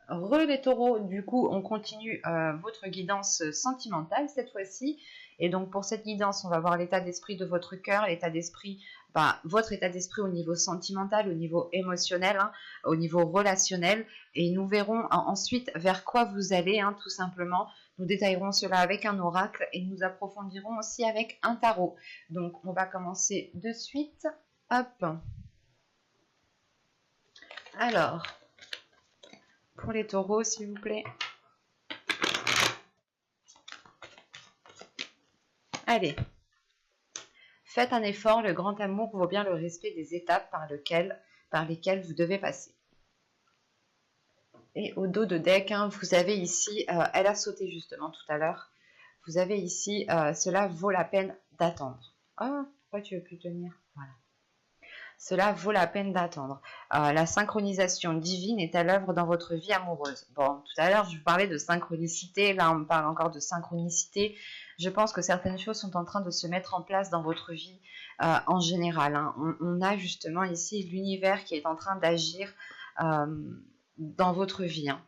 Les taureaux, du coup, on continue votre guidance sentimentale cette fois-ci. Et donc, pour cette guidance, on va voir l'état d'esprit de votre cœur, l'état d'esprit, votre état d'esprit au niveau sentimental, au niveau émotionnel, hein, au niveau relationnel. Et nous verrons ensuite vers quoi vous allez, hein, tout simplement. Nous détaillerons cela avec un oracle et nous approfondirons aussi avec un tarot. Donc, on va commencer de suite. Hop. Alors, pour les taureaux, s'il vous plaît. Allez. Faites un effort, le grand amour vaut bien le respect des étapes par lesquelles vous devez passer. Et au dos de deck, hein, vous avez ici, elle a sauté justement tout à l'heure, vous avez ici, cela vaut la peine d'attendre. Oh, pourquoi tu veux plus tenir? Voilà. Cela vaut la peine d'attendre. La synchronisation divine est à l'œuvre dans votre vie amoureuse. Bon, tout à l'heure, je vous parlais de synchronicité. Là, on me parle encore de synchronicité. Je pense que certaines choses sont en train de se mettre en place dans votre vie en général. Hein. On a justement ici l'univers qui est en train d'agir dans votre vie. Hein,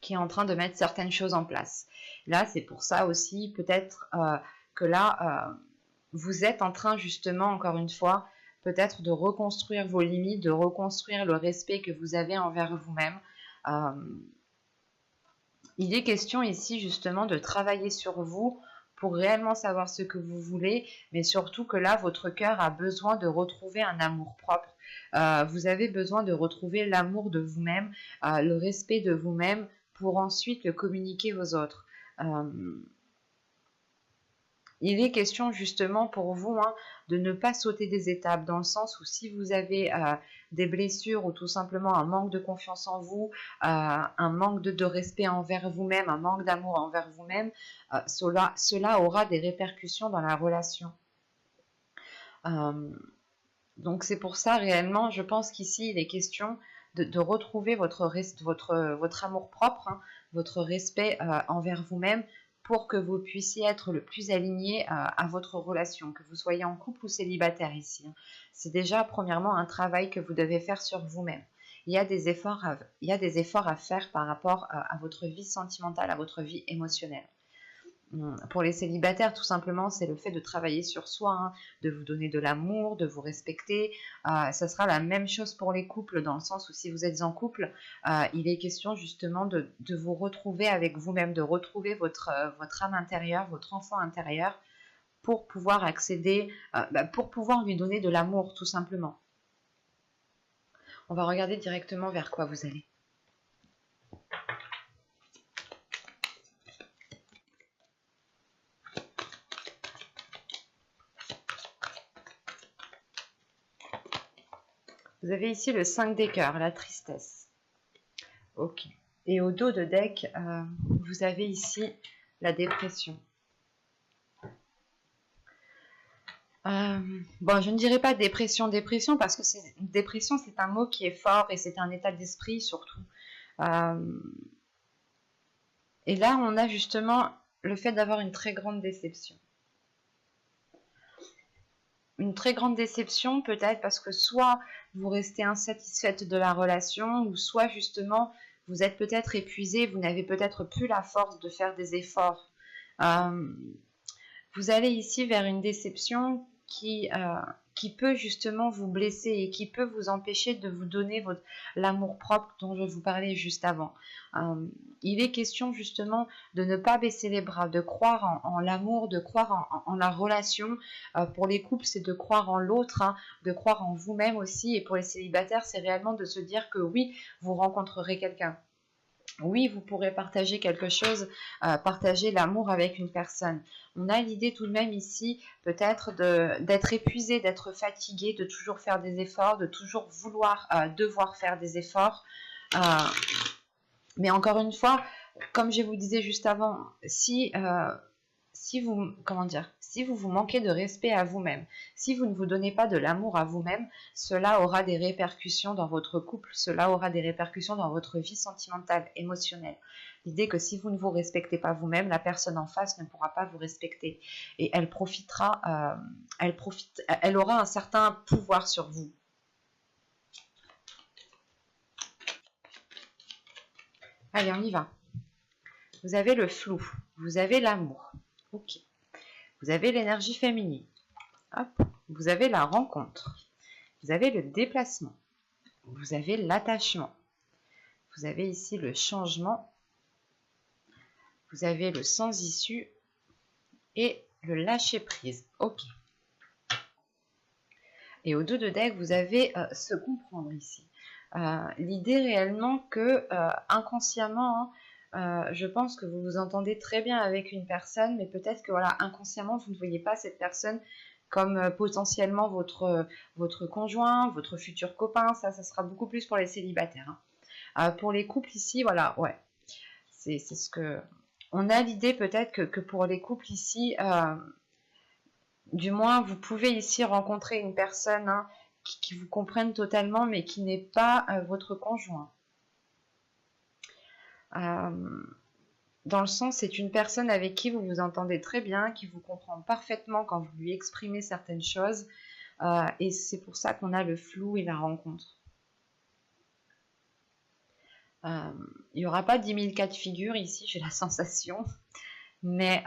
qui est en train de mettre certaines choses en place. Là, c'est pour ça aussi, peut-être que là, vous êtes en train justement, encore une fois, peut-être de reconstruire vos limites, de reconstruire le respect que vous avez envers vous-même. Il est question ici justement de travailler sur vous pour réellement savoir ce que vous voulez, mais surtout que là, votre cœur a besoin de retrouver un amour propre. Vous avez besoin de retrouver l'amour de vous-même, le respect de vous-même pour ensuite le communiquer aux autres. Il est question justement pour vous hein, de ne pas sauter des étapes dans le sens où si vous avez des blessures ou tout simplement un manque de confiance en vous, un manque de respect envers vous-même, un manque d'amour envers vous-même, cela aura des répercussions dans la relation. Donc c'est pour ça réellement, je pense qu'ici il est question de retrouver votre amour propre, hein, votre respect envers vous-même pour que vous puissiez être le plus aligné à votre relation, que vous soyez en couple ou célibataire ici. Hein. C'est déjà premièrement un travail que vous devez faire sur vous-même. Il y a des efforts à faire par rapport à votre vie sentimentale, à votre vie émotionnelle. Pour les célibataires, tout simplement, c'est le fait de travailler sur soi, hein, de vous donner de l'amour, de vous respecter. Ça sera la même chose pour les couples, dans le sens où si vous êtes en couple, il est question justement de vous retrouver avec vous-même, de retrouver votre âme intérieure, votre enfant intérieur, pour pouvoir accéder, pour pouvoir lui donner de l'amour, tout simplement. On va regarder directement vers quoi vous allez. Vous avez ici le 5 des cœurs, la tristesse. Ok. Et au dos de deck, vous avez ici la dépression. Bon, je ne dirais pas dépression parce que dépression, c'est un mot qui est fort et c'est un état d'esprit surtout. Et là, on a justement le fait d'avoir une très grande déception. Une très grande déception peut-être parce que soit vous restez insatisfaite de la relation ou soit justement vous êtes peut-être épuisé, vous n'avez peut-être plus la force de faire des efforts. Vous allez ici vers une déception qui peut justement vous blesser et qui peut vous empêcher de vous donner l'amour propre dont je vous parlais juste avant. Il est question justement de ne pas baisser les bras, de croire en l'amour, de croire en la relation. Pour les couples, c'est de croire en l'autre, hein, de croire en vous-même aussi. Et pour les célibataires, c'est réellement de se dire que oui, vous rencontrerez quelqu'un. Oui, vous pourrez partager quelque chose, partager l'amour avec une personne. On a l'idée tout de même ici, peut-être d'être épuisé, d'être fatigué, de toujours faire des efforts, de toujours devoir faire des efforts. Mais encore une fois, comme je vous disais juste avant, si vous vous manquez de respect à vous-même, si vous ne vous donnez pas de l'amour à vous-même, cela aura des répercussions dans votre couple, cela aura des répercussions dans votre vie sentimentale, émotionnelle. L'idée que si vous ne vous respectez pas vous-même, la personne en face ne pourra pas vous respecter et elle aura un certain pouvoir sur vous. Allez, on y va. Vous avez le flou, vous avez l'amour. Ok. Vous avez l'énergie féminine. Hop. Vous avez la rencontre. Vous avez le déplacement. Vous avez l'attachement. Vous avez ici le changement. Vous avez le sans issue et le lâcher prise. Ok. Et au dos de deck, vous avez se comprendre ici. L'idée réellement que inconsciemment, je pense que vous vous entendez très bien avec une personne, mais peut-être que voilà, inconsciemment, vous ne voyez pas cette personne comme potentiellement votre conjoint, votre futur copain. Ça sera beaucoup plus pour les célibataires. Pour les couples ici, voilà, ouais. C'est ce que... On a l'idée peut-être que pour les couples ici, du moins, vous pouvez ici rencontrer une personne qui vous comprenne totalement, mais qui n'est pas votre conjoint. Dans le sens, c'est une personne avec qui vous vous entendez très bien, qui vous comprend parfaitement quand vous lui exprimez certaines choses. Et c'est pour ça qu'on a le flou et la rencontre. Il n'y aura pas 10 000 cas de figure ici, j'ai la sensation. Mais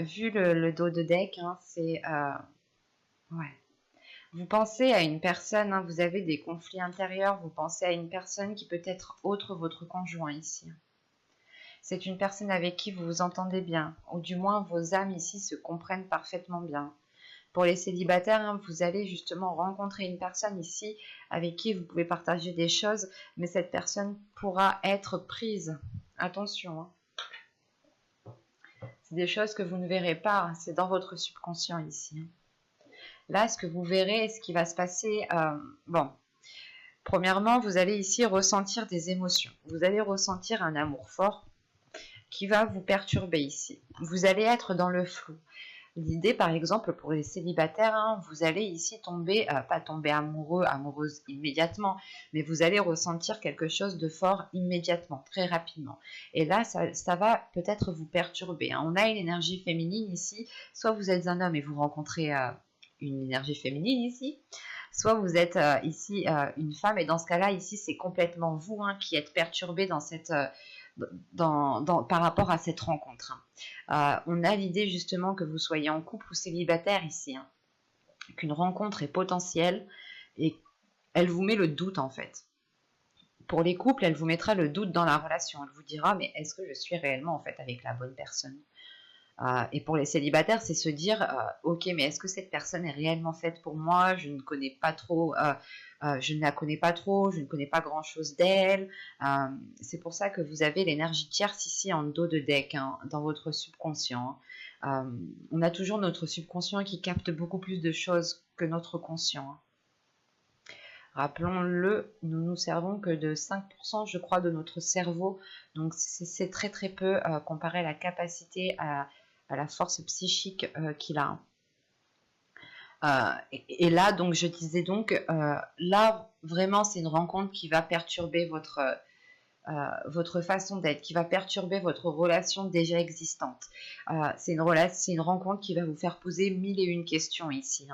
vu le dos de deck, c'est... ouais. Vous pensez à une personne, vous avez des conflits intérieurs, vous pensez à une personne qui peut être autre votre conjoint ici. C'est une personne avec qui vous vous entendez bien, ou du moins vos âmes ici se comprennent parfaitement bien. Pour les célibataires, vous allez justement rencontrer une personne ici avec qui vous pouvez partager des choses, mais cette personne pourra être prise. Attention, c'est des choses que vous ne verrez pas, c'est dans votre subconscient ici. Là, ce que vous verrez, ce qui va se passer, bon, premièrement, vous allez ici ressentir des émotions. Vous allez ressentir un amour fort qui va vous perturber ici. Vous allez être dans le flou. L'idée, par exemple, pour les célibataires, vous allez ici tomber, pas tomber amoureux, amoureuse immédiatement, mais vous allez ressentir quelque chose de fort immédiatement, très rapidement. Et là, ça va peut-être vous perturber. On a une énergie féminine ici, soit vous êtes un homme et vous rencontrez une énergie féminine ici, soit vous êtes ici une femme, et dans ce cas-là, ici, c'est complètement vous qui êtes perturbé dans cette... par rapport à cette rencontre. On a l'idée justement que vous soyez en couple ou célibataire ici, qu'une rencontre est potentielle et elle vous met le doute en fait. Pour les couples, elle vous mettra le doute dans la relation. Elle vous dira, mais est-ce que je suis réellement en fait avec la bonne personne ? Et pour les célibataires, c'est se dire, ok, mais est-ce que cette personne est réellement faite pour moi ? Je ne connais pas trop, je ne la connais pas trop, je ne connais pas grand-chose d'elle. C'est pour ça que vous avez l'énergie tierce ici en dos de deck, dans votre subconscient. On a toujours notre subconscient qui capte beaucoup plus de choses que notre conscient. Rappelons-le, nous nous servons que de 5%, je crois, de notre cerveau. Donc c'est très très peu comparé à la capacité à la force psychique qu'il a. Et là, donc, je disais donc, là, vraiment, c'est une rencontre qui va perturber votre façon d'être, qui va perturber votre relation déjà existante. C'est une rencontre qui va vous faire poser 1001 questions ici,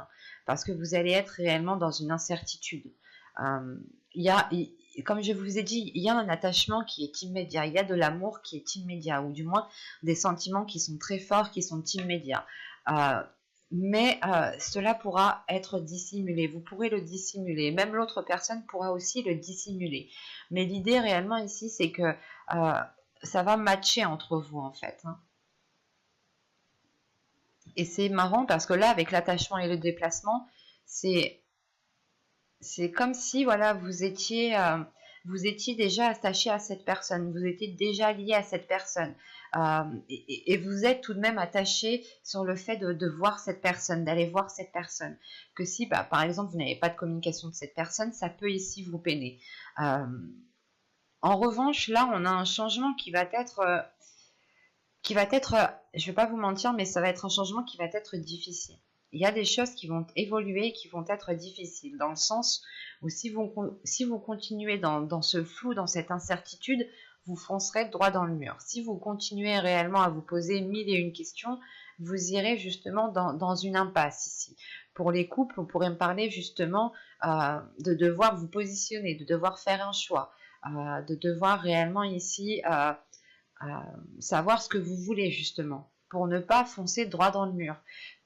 parce que vous allez être réellement dans une incertitude. Comme je vous ai dit, il y a un attachement qui est immédiat, il y a de l'amour qui est immédiat, ou du moins des sentiments qui sont très forts, qui sont immédiats. Mais cela pourra être dissimulé, vous pourrez le dissimuler, même l'autre personne pourra aussi le dissimuler. Mais l'idée réellement ici, c'est que ça va matcher entre vous en fait. Et c'est marrant parce que là, avec l'attachement et le déplacement, c'est comme si voilà, vous étiez déjà attaché à cette personne, vous étiez déjà lié à cette personne. Et vous êtes tout de même attaché sur le fait de voir cette personne, d'aller voir cette personne. Que si, par exemple, vous n'avez pas de communication de cette personne, ça peut ici vous peiner. En revanche, là, on a un changement qui va être, je ne vais pas vous mentir, mais ça va être un changement qui va être difficile. Il y a des choses qui vont évoluer, qui vont être difficiles, dans le sens où si vous continuez dans ce flou, dans cette incertitude, vous foncerez droit dans le mur. Si vous continuez réellement à vous poser 1001 questions, vous irez justement dans une impasse ici. Pour les couples, on pourrait me parler justement de devoir vous positionner, de devoir faire un choix. de devoir réellement ici savoir ce que vous voulez justement, pour ne pas foncer droit dans le mur.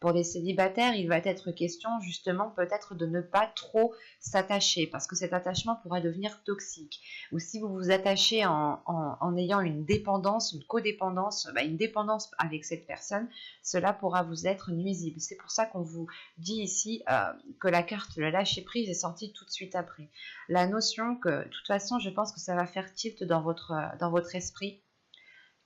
Pour les célibataires, il va être question justement peut-être de ne pas trop s'attacher, parce que cet attachement pourra devenir toxique. Ou si vous vous attachez en ayant une dépendance, une codépendance, une dépendance avec cette personne, cela pourra vous être nuisible. C'est pour ça qu'on vous dit ici que la carte de la lâcher prise est sortie tout de suite après. La notion que, de toute façon, je pense que ça va faire tilt dans votre esprit,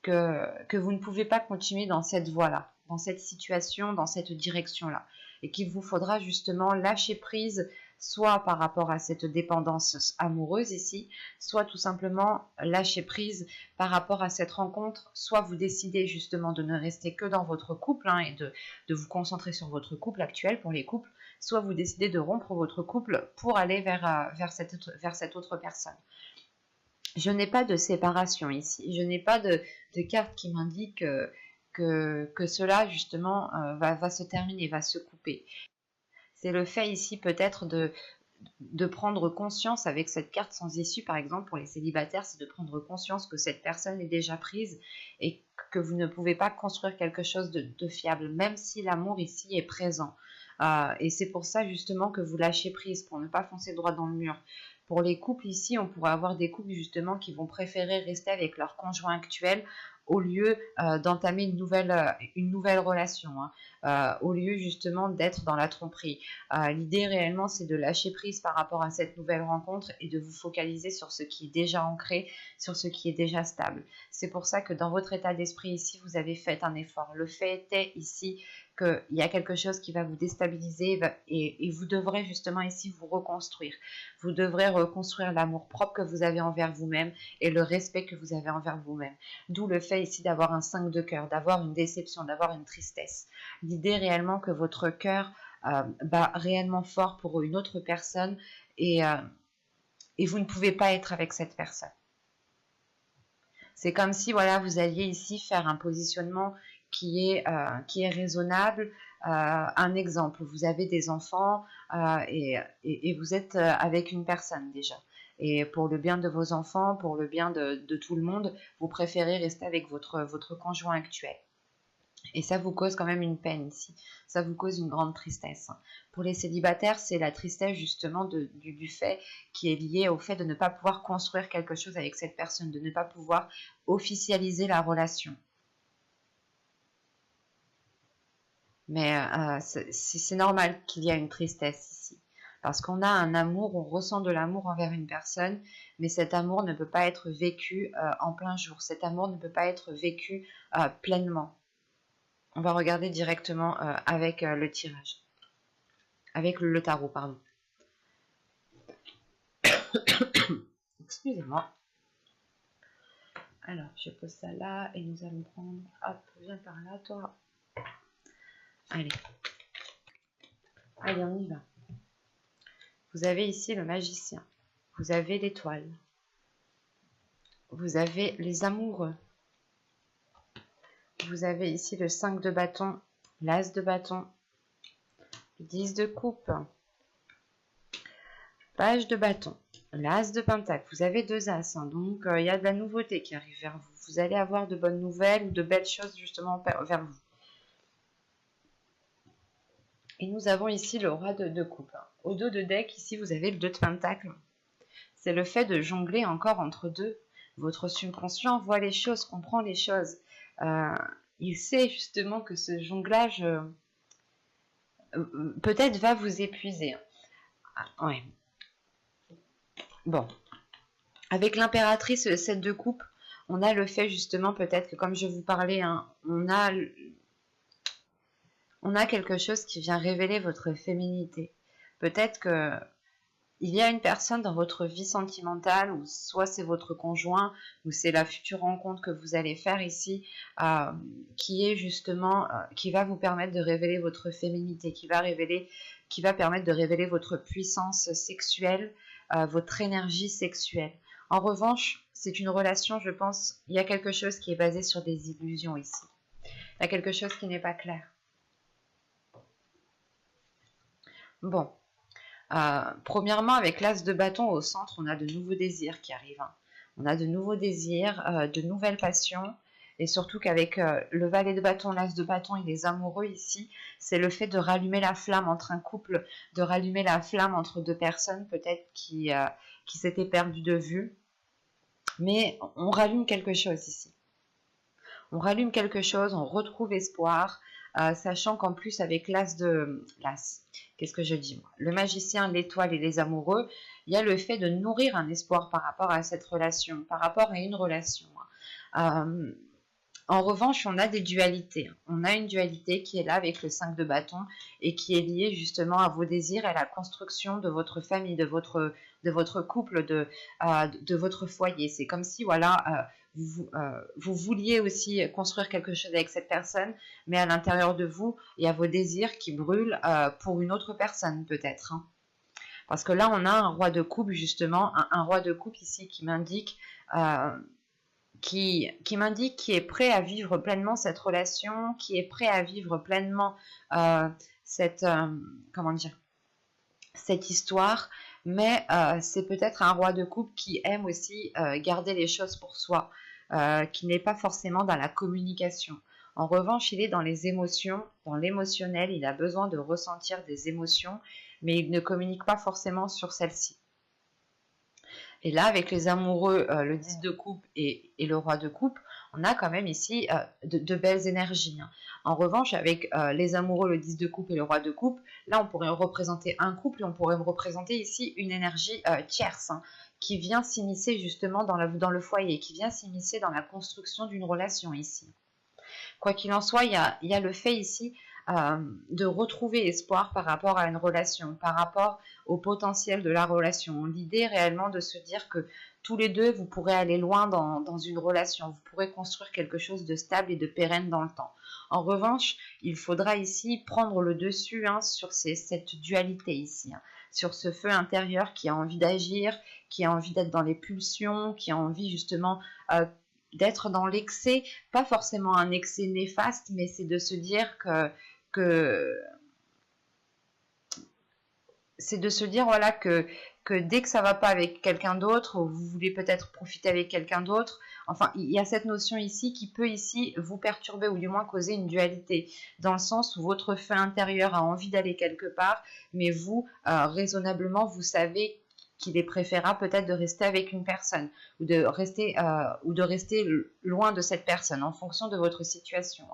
que vous ne pouvez pas continuer dans cette voie-là, dans cette situation, dans cette direction-là, et qu'il vous faudra justement lâcher prise, soit par rapport à cette dépendance amoureuse ici, soit tout simplement lâcher prise par rapport à cette rencontre, soit vous décidez justement de ne rester que dans votre couple et de vous concentrer sur votre couple actuel pour les couples, soit vous décidez de rompre votre couple pour aller vers cette autre personne. Je n'ai pas de séparation ici. Je n'ai pas de carte qui m'indique que cela, justement, va se terminer, va se couper. C'est le fait ici peut-être de prendre conscience avec cette carte sans issue, par exemple, pour les célibataires, c'est de prendre conscience que cette personne est déjà prise et que vous ne pouvez pas construire quelque chose de fiable, même si l'amour ici est présent. Et c'est pour ça, justement, que vous lâchez prise, pour ne pas foncer droit dans le mur. Pour les couples ici, on pourrait avoir des couples justement qui vont préférer rester avec leur conjoint actuel au lieu d'entamer une nouvelle relation, au lieu justement d'être dans la tromperie. L'idée réellement, c'est de lâcher prise par rapport à cette nouvelle rencontre et de vous focaliser sur ce qui est déjà ancré, sur ce qui est déjà stable. C'est pour ça que dans votre état d'esprit ici, vous avez fait un effort. Le fait est ici qu'il y a quelque chose qui va vous déstabiliser et vous devrez justement ici vous reconstruire. Vous devrez reconstruire l'amour propre que vous avez envers vous-même et le respect que vous avez envers vous-même. D'où le fait ici d'avoir un 5 de cœur, d'avoir une déception, d'avoir une tristesse. L'idée réellement que votre cœur bat réellement fort pour une autre personne et vous ne pouvez pas être avec cette personne. C'est comme si voilà, vous alliez ici faire un positionnement qui est raisonnable. Un exemple, vous avez des enfants et vous êtes avec une personne déjà. Et pour le bien de vos enfants, pour le bien de tout le monde, vous préférez rester avec votre conjoint actuel. Et ça vous cause quand même une peine ici. Ça vous cause une grande tristesse. Pour les célibataires, c'est la tristesse justement du fait qui est lié au fait de ne pas pouvoir construire quelque chose avec cette personne, de ne pas pouvoir officialiser la relation. Mais c'est normal qu'il y ait une tristesse ici. Parce qu'on a un amour, on ressent de l'amour envers une personne, mais cet amour ne peut pas être vécu en plein jour. Cet amour ne peut pas être vécu pleinement. On va regarder directement avec le tirage. Avec le tarot, pardon. Excusez-moi. Alors, je pose ça là et nous allons prendre... Hop, viens par là, toi. Allez. Allez, on y va. Vous avez ici le magicien. Vous avez l'étoile. Vous avez les amoureux. Vous avez ici le 5 de bâton, l'as de bâton, le 10 de coupe, page de bâton, l'as de pentacle. Vous avez deux as, donc il y a de la nouveauté qui arrive vers vous. Vous allez avoir de bonnes nouvelles ou de belles choses justement vers vous. Et nous avons ici le roi de coupe. Au dos de deck, ici, vous avez le 2 de pentacle. C'est le fait de jongler encore entre deux. Votre subconscient voit les choses, comprend les choses. Il sait justement que ce jonglage peut-être va vous épuiser. Ouais. Bon. Avec l'impératrice, le 7 de coupe, on a le fait justement peut-être que comme je vous parlais, on a quelque chose qui vient révéler votre féminité. Peut-être que il y a une personne dans votre vie sentimentale, ou soit c'est votre conjoint, ou c'est la future rencontre que vous allez faire ici, qui est justement, qui va vous permettre de révéler votre féminité, qui va permettre de révéler votre puissance sexuelle, votre énergie sexuelle. En revanche, c'est une relation, je pense, il y a quelque chose qui est basé sur des illusions ici. Il y a quelque chose qui n'est pas clair. Bon. Premièrement, avec l'as de bâton au centre, on a de nouveaux désirs qui arrivent. On a de nouveaux désirs, de nouvelles passions. Et surtout qu'avec le valet de bâton, l'as de bâton et les amoureux ici, c'est le fait de rallumer la flamme entre un couple, de rallumer la flamme entre deux personnes peut-être qui s'étaient perdues de vue. Mais on rallume quelque chose ici. On rallume quelque chose, on retrouve espoir, sachant qu'en plus avec qu'est-ce que je dis moi, le magicien, l'étoile et les amoureux, il y a le fait de nourrir un espoir par rapport à cette relation, par rapport à une relation. En revanche, on a des dualités. On a une dualité qui est là avec le 5 de bâton et qui est liée justement à vos désirs et à la construction de votre famille, de votre couple, de votre foyer. C'est comme si, voilà, vous vouliez aussi construire quelque chose avec cette personne, mais à l'intérieur de vous, il y a vos désirs qui brûlent pour une autre personne peut-être. Hein. Parce que là, on a un roi de coupe, justement, un roi de coupe ici qui m'indique... qui m'indique qui est prêt à vivre pleinement cette relation, qui est prêt à vivre pleinement cette histoire, mais c'est peut-être un roi de coupe qui aime aussi garder les choses pour soi, qui n'est pas forcément dans la communication. En revanche, il est dans les émotions, dans l'émotionnel, il a besoin de ressentir des émotions, mais il ne communique pas forcément sur celles-ci. Et là, avec les amoureux, le 10 de coupe et le roi de coupe, on a quand même ici de belles énergies. Hein. En revanche, avec les amoureux, le 10 de coupe et le roi de coupe, là, on pourrait représenter un couple et on pourrait représenter ici une énergie tierce hein, qui vient s'immiscer justement dans le foyer, qui vient s'immiscer dans la construction d'une relation ici. Quoi qu'il en soit, il y a le fait ici de retrouver espoir par rapport à une relation, par rapport au potentiel de la relation. L'idée réellement de se dire que tous les deux, vous pourrez aller loin dans une relation, vous pourrez construire quelque chose de stable et de pérenne dans le temps. En revanche, il faudra ici prendre le dessus hein, sur cette dualité ici, hein, sur ce feu intérieur qui a envie d'agir, qui a envie d'être dans les pulsions, qui a envie justement d'être dans l'excès, pas forcément un excès néfaste, mais c'est de se dire c'est de se dire voilà que dès que ça va pas avec quelqu'un d'autre, ou vous voulez peut-être profiter avec quelqu'un d'autre, enfin il y a cette notion ici qui peut ici vous perturber ou du moins causer une dualité, dans le sens où votre feu intérieur a envie d'aller quelque part, mais vous, raisonnablement, vous savez qu'il est préférable peut-être de rester avec une personne ou de rester loin de cette personne en fonction de votre situation.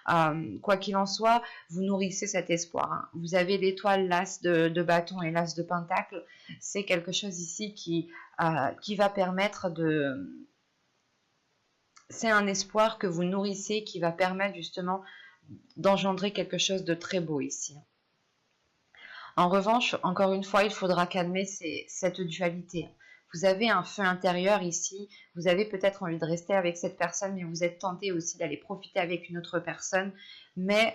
Hein. Quoi qu'il en soit, vous nourrissez cet espoir. Hein. Vous avez l'étoile, l'as de bâton et l'as de pentacle. C'est quelque chose ici qui va permettre de... C'est un espoir que vous nourrissez qui va permettre justement d'engendrer quelque chose de très beau ici. En revanche, encore une fois, il faudra calmer cette dualité. Vous avez un feu intérieur ici, vous avez peut-être envie de rester avec cette personne, mais vous êtes tenté aussi d'aller profiter avec une autre personne. Mais,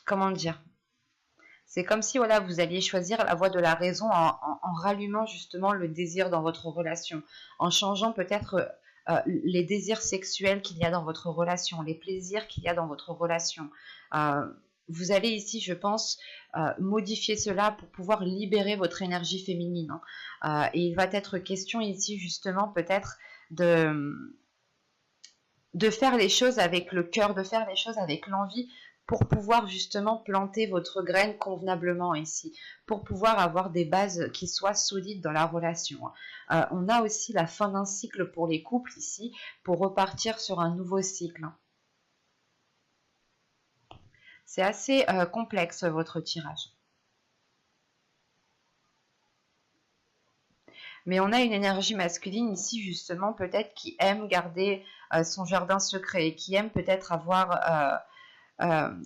comment dire, c'est comme si voilà, vous alliez choisir la voie de la raison en rallumant justement le désir dans votre relation, en changeant peut-être les désirs sexuels qu'il y a dans votre relation, les plaisirs qu'il y a dans votre relation. Vous allez ici, je pense, modifier cela pour pouvoir libérer votre énergie féminine. Hein. Et il va être question ici, justement, peut-être de faire les choses avec le cœur, de faire les choses avec l'envie pour pouvoir justement planter votre graine convenablement ici, pour pouvoir avoir des bases qui soient solides dans la relation. On a aussi la fin d'un cycle pour les couples ici, pour repartir sur un nouveau cycle. C'est assez complexe votre tirage. Mais on a une énergie masculine ici justement peut-être qui aime garder son jardin secret, qui aime peut-être avoir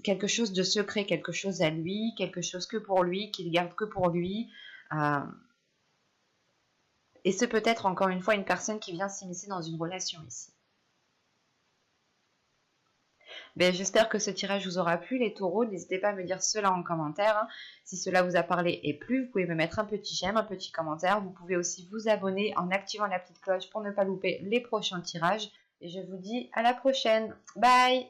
quelque chose de secret, quelque chose à lui, quelque chose que pour lui, qu'il garde que pour lui. Et c'est peut-être encore une fois une personne qui vient s'immiscer dans une relation ici. Ben, j'espère que ce tirage vous aura plu les taureaux, n'hésitez pas à me dire cela en commentaire, hein. Si cela vous a parlé et plu, vous pouvez me mettre un petit j'aime, un petit commentaire, vous pouvez aussi vous abonner en activant la petite cloche pour ne pas louper les prochains tirages, et je vous dis à la prochaine, bye.